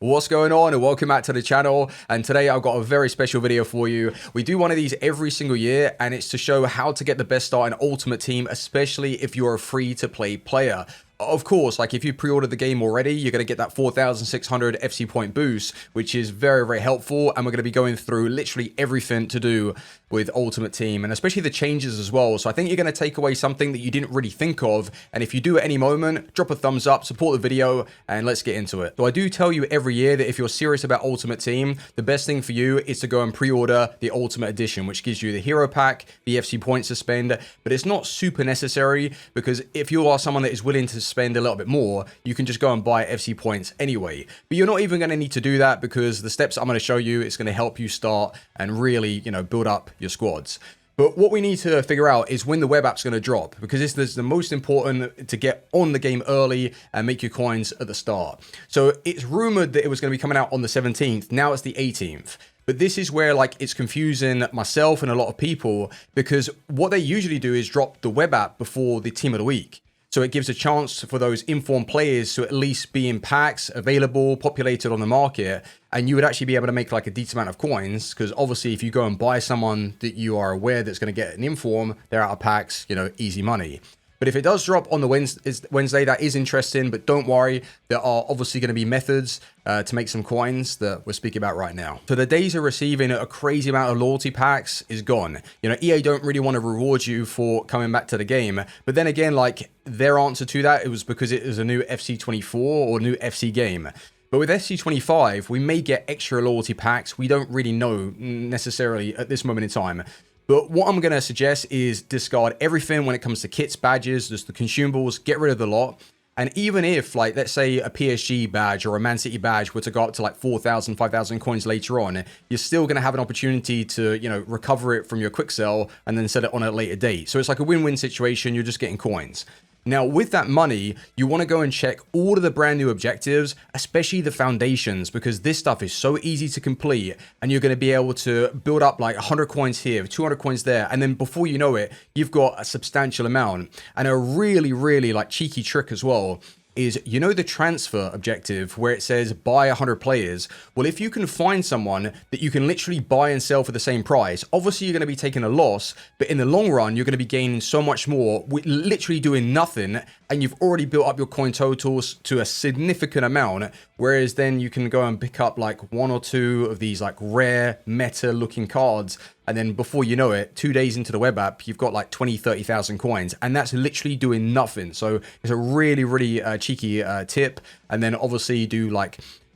What's going on, and welcome back to the channel. And today I've got a very special video for you. We do one of these every single year, and it's to show how to get the best start in Ultimate Team, especially if you're a free-to-play player. Of course, like if you pre-ordered the game already, you're going to get that 4,600 FC point boost, which is very, very helpful. And we're going to be going through literally everything to do with Ultimate Team, and especially the changes as well. So I think you're going to take away something that you didn't really think of. And if you do at any moment, drop a thumbs up, support the video, and let's get into it. So I do tell you every year that if you're serious about Ultimate Team, the best thing for you is to go and pre-order the Ultimate Edition, which gives you the hero pack, the FC points to spend, but it's not super necessary, because if you are someone that is willing to spend a little bit more, you can just go and buy FC points anyway. But you're not even going to need to do that, because the steps I'm going to show you, it's going to help you start and really, build up your squads. But what we need to figure out is when the web app's going to drop, because this is the most important to get on the game early and make your coins at the start. So it's rumored that it was going to be coming out on the 17th. Now it's the 18th. But this is where it's confusing myself and a lot of people, because what they usually do is drop the web app before the team of the week. So it gives a chance for those informed players to at least be in packs, available, populated on the market, and you would actually be able to make a decent amount of coins, because obviously if you go and buy someone that you are aware that's going to get an inform, they're out of packs, easy money. But if it does drop on the Wednesday, that is interesting, but don't worry, there are obviously going to be methods to make some coins that we're speaking about right now. So the days of receiving a crazy amount of loyalty packs is gone. EA don't really want to reward you for coming back to the game, but then again, their answer to that, it was because it is a new FC24 or new FC game. But with FC25, we may get extra loyalty packs. We don't really know necessarily at this moment in time. But what I'm going to suggest is discard everything when it comes to kits, badges, just the consumables, get rid of the lot. And even if, let's say a PSG badge or a Man City badge were to go up to 4,000, 5,000 coins later on, you're still going to have an opportunity to, recover it from your quick sell and then sell it on a later date. So it's like a win-win situation. You're just getting coins. Now, with that money, you want to go and check all of the brand new objectives, especially the foundations, because this stuff is so easy to complete, and you're going to be able to build up 100 coins here, 200 coins there, and then before you know it, you've got a substantial amount. And a really, really cheeky trick as well is, the transfer objective where it says buy 100 players. Well, if you can find someone that you can literally buy and sell for the same price, obviously you're going to be taking a loss, but in the long run, you're going to be gaining so much more with literally doing nothing, and you've already built up your coin totals to a significant amount, whereas then you can go and pick up one or two of these rare meta looking cards, and then before you know it, 2 days into the web app, you've got 20, 30,000 coins, and that's literally doing nothing. So it's a really, really cheeky tip. And then obviously do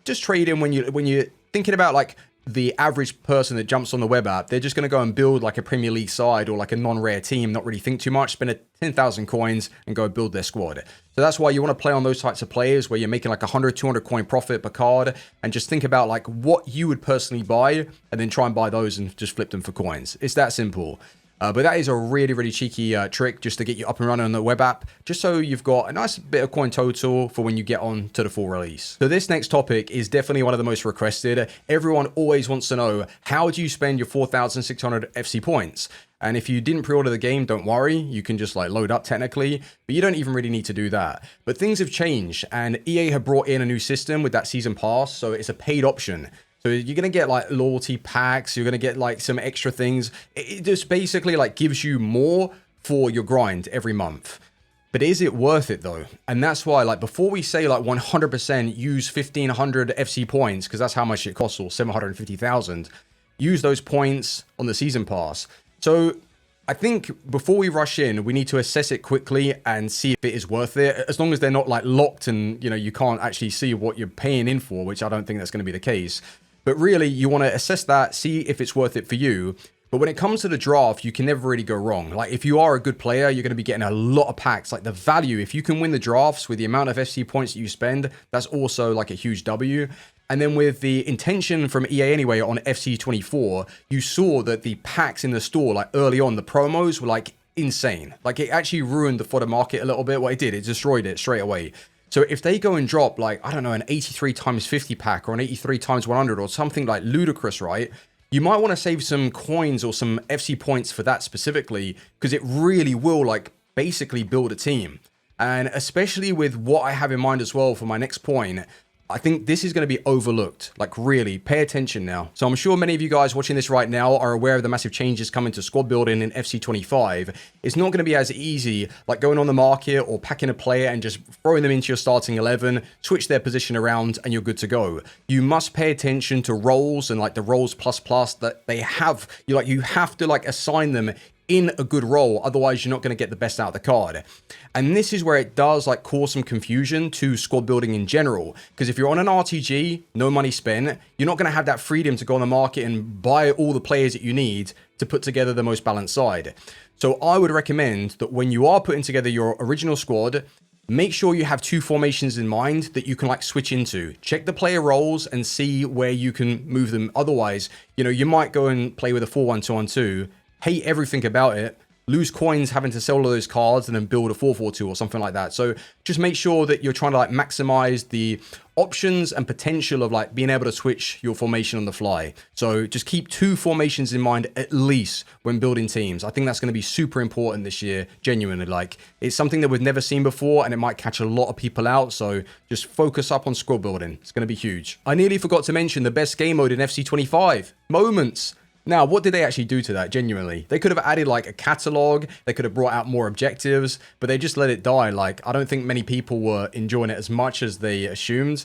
just trade in when you're thinking about the average person that jumps on the web app. They're just going to go and build a Premier League side or a non-rare team, not really think too much, spend 10,000 coins and go build their squad. So that's why you want to play on those types of players where you're making 100, 200 coin profit per card, and just think about what you would personally buy and then try and buy those and just flip them for coins. It's that simple. But that is a really, really cheeky trick just to get you up and running on the web app, just so you've got a nice bit of coin total for when you get on to the full release. So this next topic is definitely one of the most requested. Everyone always wants to know, how do you spend your 4,600 FC points? And if you didn't pre-order the game, don't worry, you can just load up technically, but you don't even really need to do that. But things have changed, and EA have brought in a new system with that season pass, so it's a paid option. So you're going to get loyalty packs, you're going to get some extra things. It just basically gives you more for your grind every month. But is it worth it though? And that's why before we say 100% use 1,500 FC points, because that's how much it costs, or 750,000, use those points on the season pass. So I think before we rush in, we need to assess it quickly and see if it is worth it, as long as they're not locked and you can't actually see what you're paying in for, which I don't think that's going to be the case. But really, you want to assess that, see if it's worth it for you. But when it comes to the draft, you can never really go wrong. If you are a good player, you're going to be getting a lot of packs. The value, if you can win the drafts with the amount of FC points that you spend, that's also a huge W. And then with the intention from EA anyway on FC24, you saw that the packs in the store, early on, the promos were insane. It actually ruined the fodder market a little bit. What it did, it destroyed it straight away. So if they go and drop I don't know, an 83 times 50 pack or an 83 times 100 or something ludicrous, right? You might want to save some coins or some FC points for that specifically, because it really will basically build a team. And especially with what I have in mind as well for my next point, I think this is going to be overlooked. Like, really, pay attention now. So I'm sure many of you guys watching this right now are aware of the massive changes coming to squad building in FC25. It's not going to be as easy like going on the market or packing a player and just throwing them into your starting 11, switch their position around, and you're good to go. You must pay attention to roles and like the roles plus that they have. You have to like assign them in a good role, otherwise you're not going to get the best out of the card. And this is where it does like cause some confusion to squad building in general, because if you're on an RTG, no money spent, you're not going to have that freedom to go on the market and buy all the players that you need to put together the most balanced side. So I would recommend that when you are putting together your original squad, make sure you have 2 formations in mind that you can like switch into. Check the player roles and see where you can move them. Otherwise, you might go and play with a 4-1-2-1-2, hate everything about it, lose coins having to sell all those cards and then build a 4-4-2 or something like that. So just make sure that you're trying to like maximize the options and potential of like being able to switch your formation on the fly. So just keep 2 formations in mind at least when building teams. I think that's going to be super important this year, genuinely. Like, it's something that we've never seen before and it might catch a lot of people out. So just focus up on squad building. It's going to be huge. I nearly forgot to mention the best game mode in FC25, Moments. Now, what did they actually do to that, genuinely? They could have added, like, a catalog. They could have brought out more objectives, but they just let it die. Like, I don't think many people were enjoying it as much as they assumed.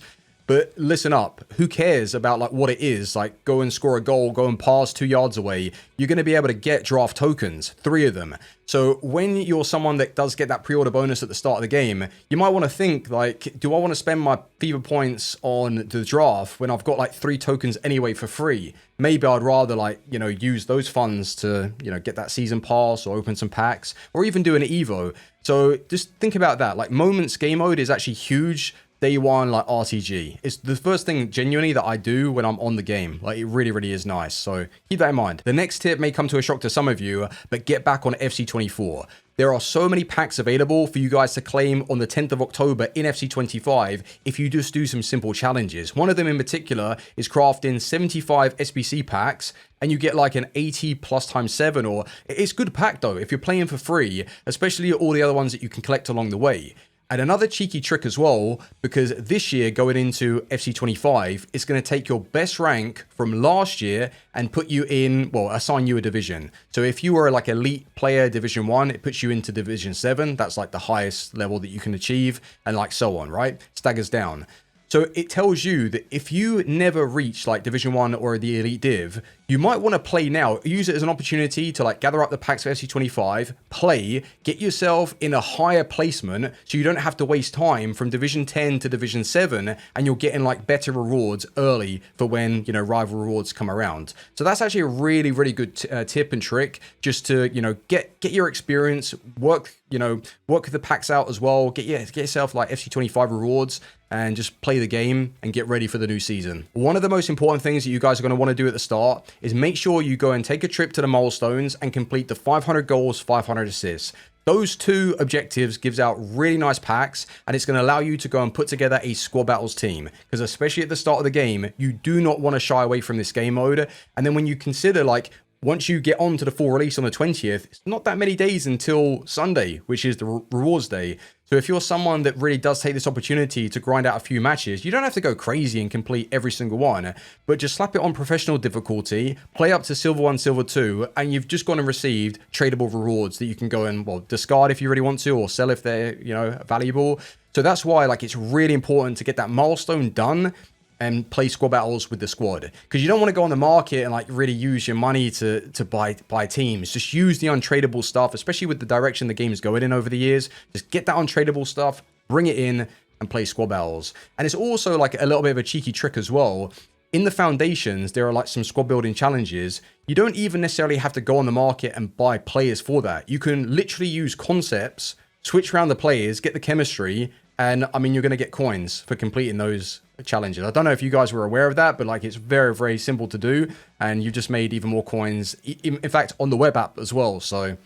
But listen up, who cares about like what it is? Like, go and score a goal, go and pass 2 yards away. You're going to be able to get draft tokens, 3 of them. So when you're someone that does get that pre-order bonus at the start of the game, you might want to think like, do I want to spend my fever points on the draft when I've got like 3 tokens anyway for free? Maybe I'd rather like, use those funds to, get that season pass or open some packs or even do an Evo. So just think about that. Like, Moments game mode is actually huge. Day one, like RTG. It's the first thing genuinely that I do when I'm on the game. Like, it really, really is nice. So keep that in mind. The next tip may come to a shock to some of you, but get back on FC24. There are so many packs available for you guys to claim on the 10th of October in FC25 if you just do some simple challenges. One of them in particular is crafting 75 SBC packs and you get like an 80 plus times 7, or it's good pack though if you're playing for free, especially all the other ones that you can collect along the way. And another cheeky trick as well, because this year going into FC25, it's going to take your best rank from last year and put you in, well, assign you a division. So if you were like elite player Division 1, it puts you into Division 7. That's like the highest level that you can achieve, and like so on, right? Staggers down. So it tells you that if you never reach like Division 1 or the Elite Div, you might want to play now. Use it as an opportunity to like gather up the packs for FC25, play, get yourself in a higher placement so you don't have to waste time from Division 10 to Division 7, and you're getting like better rewards early for when, rival rewards come around. So that's actually a really, really good tip and trick just to, get your experience, work the packs out as well, get yourself like FC25 rewards, and just play the game and get ready for the new season. One of the most important things that you guys are going to want to do at the start is make sure you go and take a trip to the Milestones and complete the 500 goals, 500 assists. Those 2 objectives gives out really nice packs, and it's going to allow you to go and put together a squad battles team, because especially at the start of the game, you do not want to shy away from this game mode. And then when you consider like, once you get on to the full release on the 20th, it's not that many days until Sunday, which is the rewards day. So if you're someone that really does take this opportunity to grind out a few matches, you don't have to go crazy and complete every single one, but just slap it on professional difficulty, play up to Silver 1, Silver 2, and you've just gone and received tradable rewards that you can go and, well, discard if you really want to, or sell if they're, valuable. So that's why, like, it's really important to get that milestone done and play squad battles with the squad, because you don't want to go on the market and like really use your money to buy teams. Just use the untradeable stuff, especially with the direction the game is going in over the years. Just get that untradeable stuff, bring it in, and play squad battles. And it's also like a little bit of a cheeky trick as well. In the foundations, there are like some squad building challenges. You don't even necessarily have to go on the market and buy players for that. You can literally use concepts, switch around the players, get the chemistry, and I mean, you're going to get coins for completing those challenges. I don't know if you guys were aware of that, but like, it's very, very simple to do, and you've just made even more coins, in fact, on the web app as well. So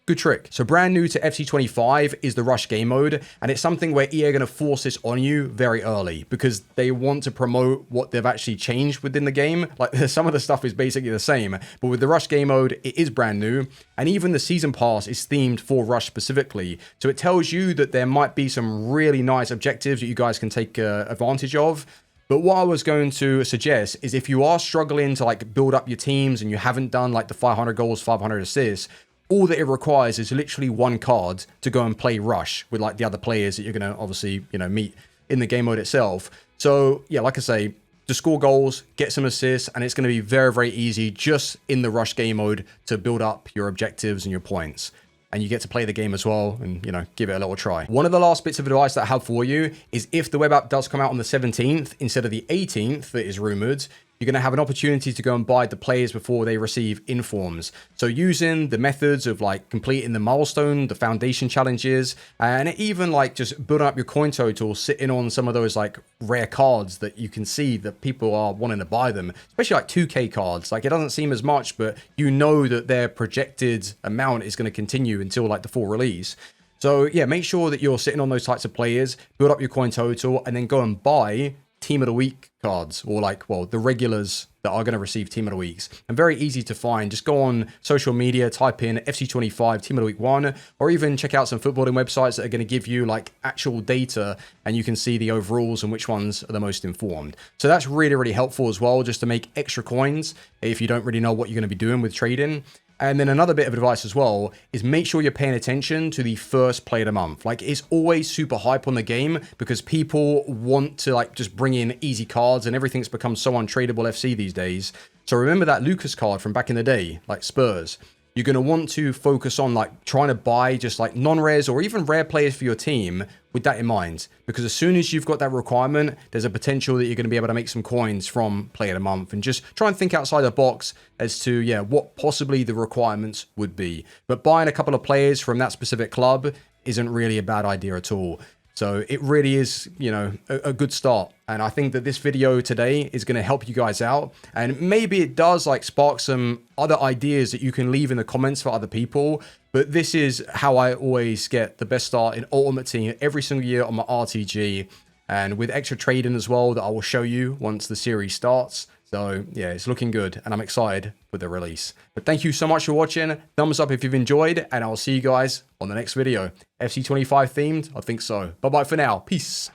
good trick. So brand new to FC25 is the Rush game mode, and it's something where EA are going to force this on you very early because they want to promote what they've actually changed within the game. Like, some of the stuff is basically the same, but with the Rush game mode, it is brand new, and even the season pass is themed for Rush specifically. So it tells you that there might be some really nice objectives that you guys can take advantage of. But what I was going to suggest is if you are struggling to like build up your teams and you haven't done like the 500 goals, 500 assists, all that it requires is literally one card to go and play Rush with like the other players that you're going to obviously, meet in the game mode itself. So yeah, like I say, to score goals, get some assists, and it's going to be very, very easy just in the Rush game mode to build up your objectives and your points. And you get to play the game as well and, give it a little try. One of the last bits of advice that I have for you is if the web app does come out on the 17th instead of the 18th that is rumored, you're going to have an opportunity to go and buy the players before they receive informs. So using the methods of like completing the milestone, the foundation challenges, and even like just building up your coin total, sitting on some of those like rare cards that you can see that people are wanting to buy them, especially like 2K cards. Like it doesn't seem as much, but you know that their projected amount is going to continue until like the full release. So yeah, make sure that you're sitting on those types of players, build up your coin total, and then go and buy Team of the Week cards, or like, well, the regulars that are going to receive Team of the Weeks. And very easy to find. Just go on social media, type in FC25 Team of the Week 1, or even check out some footballing websites that are going to give you like actual data, and you can see the overalls and which ones are the most informed. So that's really, really helpful as well, just to make extra coins if you don't really know what you're going to be doing with trading. And then another bit of advice as well is make sure you're paying attention to the first play of the month. Like it's always super hype on the game because people want to like just bring in easy cards, and everything's become so untradeable FC these days. So remember that Lucas card from back in the day, like Spurs. You're going to want to focus on like trying to buy just like non-rares or even rare players for your team with that in mind. Because as soon as you've got that requirement, there's a potential that you're going to be able to make some coins from play of the month, and just try and think outside the box as to, yeah, what possibly the requirements would be. But buying a couple of players from that specific club isn't really a bad idea at all. So it really is, a good start. And I think that this video today is going to help you guys out. And maybe it does like spark some other ideas that you can leave in the comments for other people. But this is how I always get the best start in Ultimate Team every single year on my RTG. And with extra trading as well that I will show you once the series starts. So yeah, it's looking good and I'm excited for the release. But thank you so much for watching. Thumbs up if you've enjoyed, and I'll see you guys on the next video. FC25 themed? I think so. Bye-bye for now. Peace.